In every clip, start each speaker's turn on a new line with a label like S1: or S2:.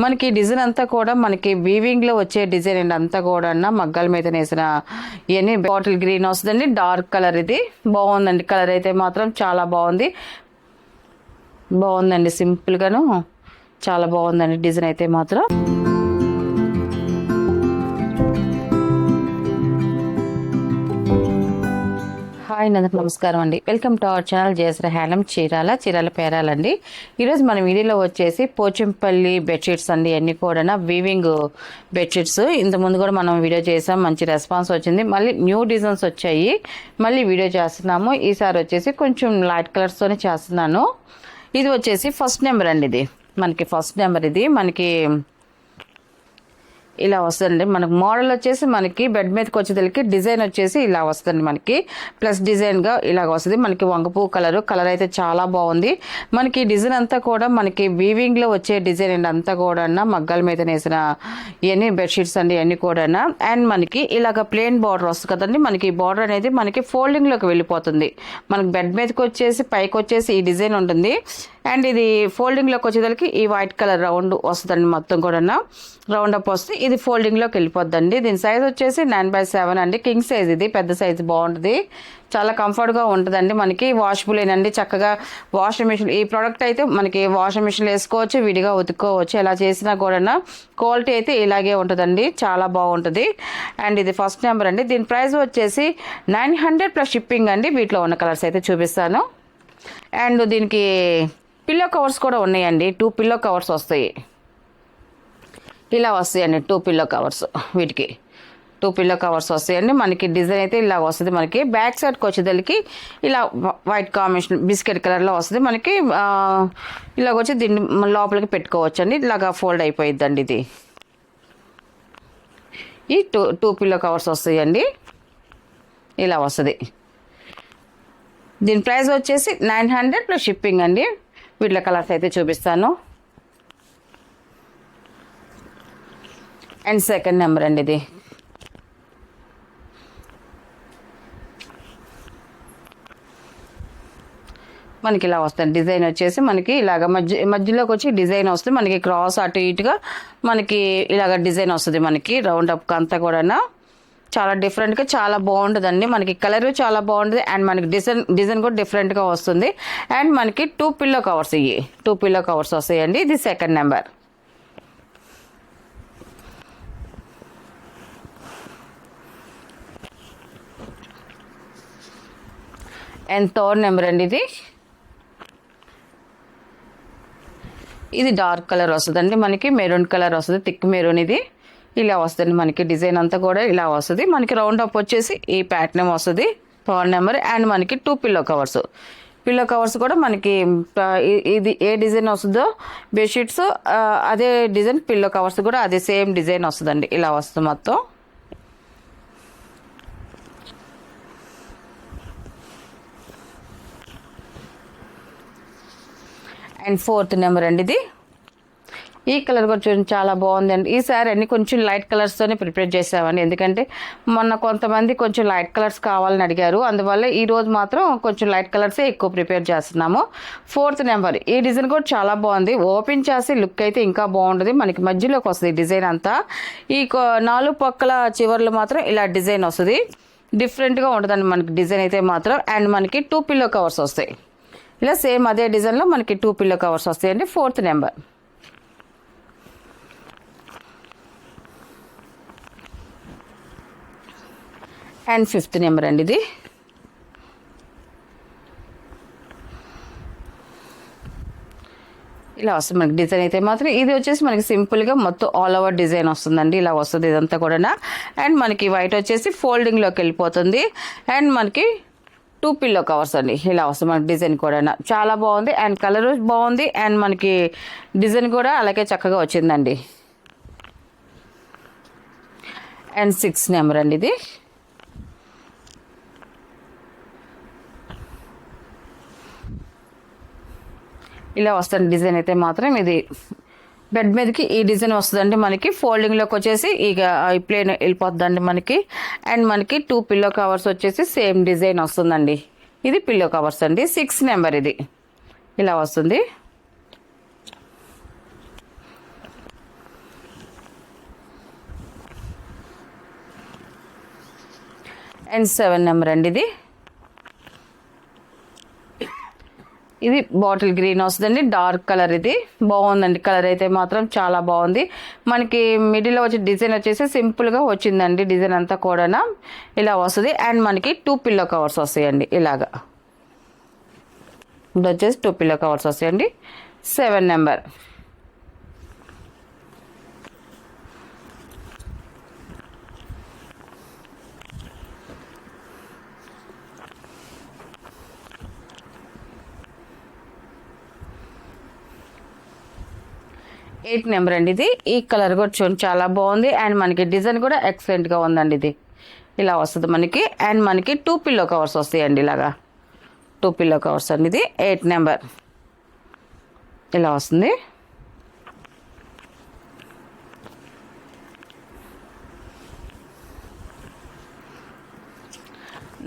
S1: మనకి డిజైన్ అంతా కూడా మనకి వీవింగ్లో వచ్చే డిజైన్ అండి. అంతా కూడా మగ్గాల మీద వేసిన ఇవన్నీ బాటిల్ గ్రీన్ వస్తుందండి. డార్క్ కలర్ ఇది బాగుందండి. కలర్ అయితే మాత్రం చాలా బాగుందండి. సింపుల్గాను చాలా బాగుందండి డిజైన్ అయితే మాత్రం. హాయ్ అందరికి నమస్కారం అండి. Welcome to our channel Jayashree handloom Chirala పేరాలండి. ఈరోజు మన వీడియోలో వచ్చేసి పోచంపల్లి బెడ్షీట్స్ అండి. అన్నీ కూడా వీవింగ్ బెడ్షీట్స్. ఇంతకుముందు కూడా మనం వీడియో చేసాం, మంచి రెస్పాన్స్ వచ్చింది. మళ్ళీ న్యూ డిజైన్స్ వచ్చాయి, మళ్ళీ వీడియో చేస్తున్నాము. ఈసారి వచ్చేసి కొంచెం లైట్ కలర్స్తోనే చేస్తున్నాను. ఇది వచ్చేసి ఫస్ట్ నెంబర్ అండి. ఇది మనకి ఫస్ట్ నెంబర్. ఇది మనకి ఇలా వస్తుందండి. మనకు మోడల్ వచ్చేసి మనకి బెడ్ మీదకి వచ్చేసరికి డిజైన్ వచ్చేసి ఇలా వస్తుంది. మనకి ప్లస్ డిజైన్గా ఇలాగ వస్తుంది. మనకి వంగపూ కలర్ అయితే చాలా బాగుంది. మనకి డిజైన్ అంతా కూడా మనకి వీవింగ్లో వచ్చే డిజైన్ అండి. అంతా కూడా మగ్గాల మీద వేసిన ఇవన్నీ బెడ్షీట్స్ అండి. ఇవన్నీ కూడా అండ్ మనకి ఇలాగ ప్లెయిన్ బార్డర్ వస్తుంది కదండి. మనకి బార్డర్ అనేది మనకి ఫోల్డింగ్లోకి వెళ్ళిపోతుంది. మనకి బెడ్ మీదకి వచ్చేసి పైకి వచ్చేసి ఈ డిజైన్ ఉంటుంది. అండ్ ఇది ఫోల్డింగ్లోకి వచ్చేసరికి ఈ వైట్ కలర్ రౌండ్ వస్తుందండి. మొత్తం కూడా రౌండ్ అప్ వస్తే ఇది ఫోల్డింగ్లోకి వెళ్ళిపోద్దండి. దీని సైజ్ వచ్చేసి 9/7 అండి. King size. ఇది పెద్ద సైజ్ బాగుంటుంది, చాలా కంఫర్ట్గా ఉంటుందండి. మనకి వాషబుల్ ఏనండి. చక్కగా వాషింగ్ మిషన్, ఈ ప్రోడక్ట్ అయితే మనకి వాషింగ్ మిషన్లో వేసుకోవచ్చు, విడిగా ఉతుక్కోవచ్చు. ఎలా చేసినా కూడా క్వాలిటీ అయితే ఇలాగే ఉంటుందండి, చాలా బాగుంటుంది. అండ్ ఇది ఫస్ట్ నెంబర్ అండి. దీని ప్రైస్ వచ్చేసి 900 ప్లస్ షిప్పింగ్ అండి. వీటిలో ఉన్న కలర్స్ అయితే చూపిస్తాను. అండ్ దీనికి పిల్లో కవర్స్ కూడా ఉన్నాయండి. 2 పిల్లో కవర్స్ వస్తాయి. ఇలా వస్తాయండి 2 పిల్లో కవర్స్. వీటికి 2 పిల్లో కవర్స్ వస్తాయండి. మనకి డిజైన్ అయితే ఇలా వస్తుంది. మనకి బ్యాక్ సైడ్కి వచ్చేదానికి ఇలా వైట్ కాంబినేషన్ బిస్కెట్ కలర్లో వస్తుంది. మనకి ఇలాగ వచ్చి దీన్ని లోపలికి పెట్టుకోవచ్చు అండి. ఇలాగా ఫోల్డ్ అయిపోయిద్దండి. ఇది ఈ 2 పిల్లో కవర్స్ వస్తాయండి. ఇలా వస్తుంది. దీని ప్రైస్ వచ్చేసి 900 ప్లస్ షిప్పింగ్ అండి. వీటిలో కలర్స్ అయితే చూపిస్తాను. అండ్ సెకండ్ నెంబర్ అండి. ఇది మనకి ఇలా వస్తుంది. డిజైన్ వచ్చేసి మనకి ఇలాగ మధ్యలోకి వచ్చి డిజైన్ వస్తుంది. మనకి క్రాస్ అటు ఇటుగా మనకి ఇలాగ డిజైన్ వస్తుంది. మనకి రౌండ్ అప్ అంతా కూడా చాలా డిఫరెంట్గా చాలా బాగుంటుందండి. మనకి కలర్ చాలా బాగుంటుంది. అండ్ మనకి డిజైన్ కూడా డిఫరెంట్గా వస్తుంది. అండ్ మనకి 2 పిల్లో కవర్స్, ఇవి 2 పిల్లో కవర్స్ వస్తాయండి. ఇది second number. And third number అండి. ఇది డార్క్ కలర్ వస్తుందండి. మనకి మెరూన్ కలర్ వస్తుంది, థిక్ మెరూన్. ఇది ఇలా వస్తుంది. మనకి డిజైన్ అంతా కూడా ఇలా వస్తుంది. మనకి రౌండ్ అప్ వచ్చేసి ఈ ప్యాటర్న్ వస్తుంది. Third number. అండ్ మనకి 2 పిల్లో కవర్స్ కూడా మనకి ఇది ఏ డిజైన్ వస్తుందో బెడ్షీట్స్ అదే డిజైన్, పిల్లో కవర్స్ కూడా అదే సేమ్ డిజైన్ వస్తుందండి. ఇలా వస్తుంది మొత్తం. అండ్ ఫోర్త్ నెంబర్ అండి. ఇది ఈ కలర్ కూడా చూడండి, చాలా బాగుందండి. ఈసారి అన్ని కొంచెం లైట్ కలర్స్తోనే ప్రిపేర్ చేసామండి. ఎందుకంటే మొన్న కొంతమంది కొంచెం లైట్ కలర్స్ కావాలని అడిగారు. అందువల్ల ఈరోజు మాత్రం కొంచెం లైట్ కలర్సే ఎక్కువ ప్రిపేర్ చేస్తున్నాము. Fourth number. ఈ డిజైన్ కూడా చాలా బాగుంది. ఓపెన్ చేసి లుక్ అయితే ఇంకా బాగుంటుంది. మనకి మధ్యలోకి వస్తుంది డిజైన్ అంతా. ఈ 4 పక్కల చివర్లు మాత్రం ఇలా డిజైన్ వస్తుంది. డిఫరెంట్గా ఉంటుందండి మనకి డిజైన్ అయితే మాత్రం. అండ్ మనకి 2 పిల్లో కవర్స్ వస్తాయి. ఇలా సేమ్ అదే డిజైన్లో మనకి 2 పిల్లో కవర్స్ వస్తాయండి. Fourth number. And fifth number అండి. ఇది ఇలా వస్తుంది మనకి డిజైన్ అయితే మాత్రం. ఇది వచ్చేసి మనకి సింపుల్గా మొత్తం ఆల్ ఓవర్ డిజైన్ వస్తుందండి. ఇలా వస్తుంది ఇదంతా కూడా. అండ్ మనకి వైట్ వచ్చేసి ఫోల్డింగ్లోకి వెళ్ళిపోతుంది. అండ్ మనకి 2 పిల్లో కవర్స్ అండి. ఇలా వస్తుంది మనకి డిజైన్ కూడా చాలా బాగుంది. అండ్ కలర్ బాగుంది. అండ్ మనకి డిజైన్ కూడా అలాగే చక్కగా వచ్చిందండి. అండ్ 6 నెంబర్ అండి. ఇది ఇలా వస్తుంది డిజైన్ అయితే మాత్రం. ఇది బెడ్ మీదకి ఈ డిజైన్ వస్తుందండి. మనకి ఫోల్డింగ్లోకి వచ్చేసి ఇక ఈ ప్లేన్ వెళ్ళిపోతుందండి మనకి. అండ్ మనకి 2 పిల్లో కవర్స్ వచ్చేసి సేమ్ డిజైన్ వస్తుందండి. ఇది పిల్లో కవర్స్ అండి. 6 నెంబర్. ఇది ఇలా వస్తుంది. అండ్ 7 నెంబర్ అండి ఇది బాటిల్ గ్రీన్ వస్తుందండి, డార్క్ కలర్. ఇది బాగుందండి, కలర్ అయితే మాత్రం చాలా బాగుంది. మనకి మిడిల్లో వచ్చే డిజైన్ వచ్చేసి సింపుల్గా వచ్చిందండి. డిజైన్ అంతా కూడా ఇలా వస్తుంది. అండ్ మనకి 2 పిల్లో కవర్స్ వస్తాయండి ఇలాగా. ఇప్పుడు వచ్చేసి 2 పిల్లో కవర్స్ వస్తాయండి. 7 నెంబర్. ఎయిట్ నెంబర్ అండి ఇది. ఈ కలర్ కూడా చూడండి చాలా బాగుంది. అండ్ మనకి డిజైన్ కూడా ఎక్సలెంట్గా ఉందండి. ఇది ఇలా వస్తుంది మనకి. అండ్ మనకి 2 పిల్లో కవర్స్ వస్తాయండి ఇలాగా. 2 పిల్లో కవర్స్ అండి ఇది. 8 నెంబర్ ఇలా వస్తుంది.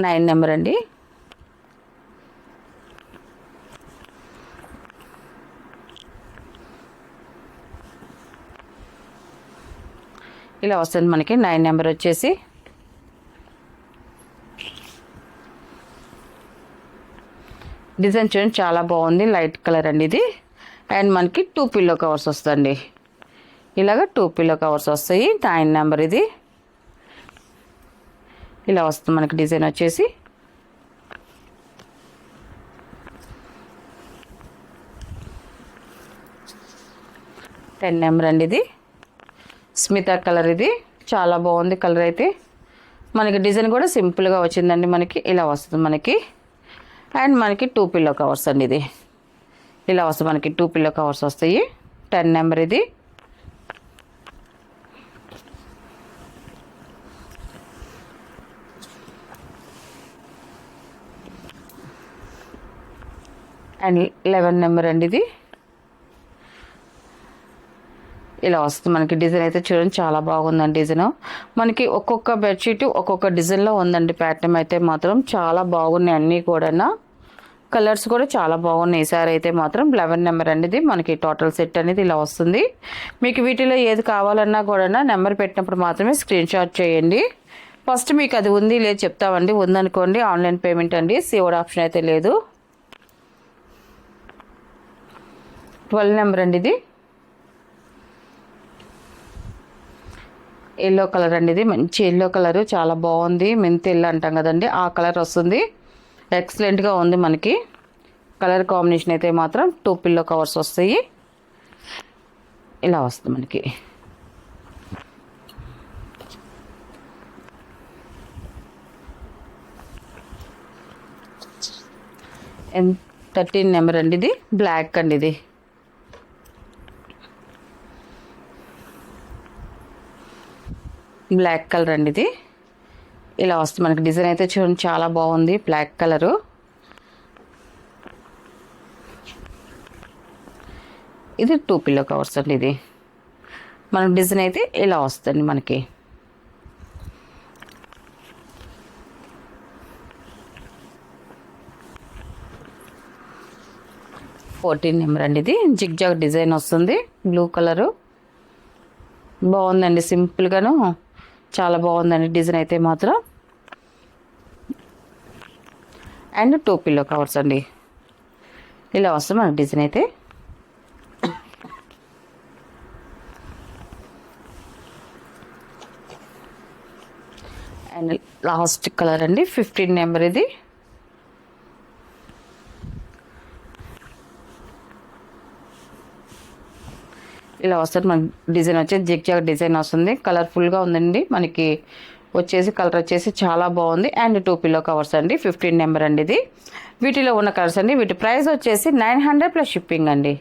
S1: నైన్ నెంబర్ అండి. ఇలా వస్తుంది మనకి 9 నెంబర్ వచ్చేసి. డిజైన్ చూడండి చాలా బాగుంది, లైట్ కలర్ అండి ఇది. అండ్ మనకి 2 పిల్లో కవర్స్ వస్తుంది. ఇలాగ 2 పిల్లో కవర్స్ వస్తాయి. 9 నెంబర్ ఇది. ఇలా వస్తుంది మనకి డిజైన్ వచ్చేసి. టెన్ నెంబర్ అండి ఇది. స్మితా కలర్ ఇది. చాలా బాగుంది కలర్ అయితే. మనకి డిజైన్ కూడా సింపుల్గా వచ్చిందండి. మనకి ఇలా వస్తుంది మనకి. అండ్ మనకి 2 పిల్లో కవర్స్ అండి ఇది. ఇలా వస్తుంది మనకి 2 పిల్లో కవర్స్ వస్తాయి. 10 నెంబర్ ఇది. అండ్ 11 నెంబర్ అండి ఇది. ఇలా వస్తుంది మనకి డిజైన్ అయితే చూడండి చాలా బాగుందండి. డిజైన్ మనకి ఒక్కొక్క బెడ్షీట్ ఒక్కొక్క డిజైన్లో ఉందండి. ప్యాటర్న్ అయితే మాత్రం చాలా బాగున్నాయి అన్నీ కూడా. కలర్స్ కూడా చాలా బాగున్నాయి. ఈసారి అయితే మాత్రం 11 నెంబర్ అండి ఇది. మనకి టోటల్ సెట్ అనేది ఇలా వస్తుంది. మీకు వీటిలో ఏది కావాలన్నా కూడా నెంబర్ పెట్టినప్పుడు మాత్రమే స్క్రీన్ షాట్ చేయండి. ఫస్ట్ మీకు అది ఉంది లేదు చెప్తామండి. ఉందనుకోండి ఆన్లైన్ పేమెంట్ అండి, సేవ్డ్ ఆప్షన్ అయితే లేదు. 12 నెంబర్ అండి ఇది. ఎల్లో కలర్ అండి ఇది. మంచి ఎల్లో కలర్ చాలా బాగుంది. మెంతి ఎల్లో అంటాం కదండి, ఆ కలర్ వస్తుంది. ఎక్సలెంట్గా ఉంది మనకి కలర్ కాంబినేషన్ అయితే మాత్రం. 2 పిల్లో కవర్స్ వస్తాయి. ఇలా వస్తుంది మనకి. అండ్ 13 నెంబర్ అండి ఇది. బ్లాక్ అండి ఇది. బ్లాక్ కలర్ అండి ఇది. ఇలా వస్తుంది మనకి డిజైన్ అయితే చూడండి చాలా బాగుంది. Black colour. ఇది 2 పిల్లో కవర్స్ అండి ఇది. మనకి డిజైన్ అయితే ఇలా వస్తుంది మనకి. ఫోర్టీన్ నెంబర్ అండి ఇది. జిగ్ జాగ్ డిజైన్ వస్తుంది. బ్లూ కలరు బాగుందండి. సింపుల్గాను చాలా బాగుందండి డిజైన్ అయితే మాత్రం. అండ్ 2 పిల్లో కవర్స్ అండి. ఇలా వస్తుంది మనకి డిజైన్ అయితే. అండ్ లాస్ట్ కలర్ అండి 15 నెంబర్ ఇది. ఇలా వస్తుంది మనకి డిజైన్ వచ్చేసి జిగ్ జాగ్ డిజైన్ వస్తుంది. కలర్ఫుల్గా ఉందండి మనకి వచ్చేసి. కలర్ వచ్చేసి చాలా బాగుంది. అండ్ 2 పిల్లో కవర్స్ అండి. 15 నెంబర్ అండి ఇది. వీటిలో ఉన్న కలర్స్ అండి. వీటి ప్రైస్ వచ్చేసి 900 ప్లస్ షిప్పింగ్ అండి.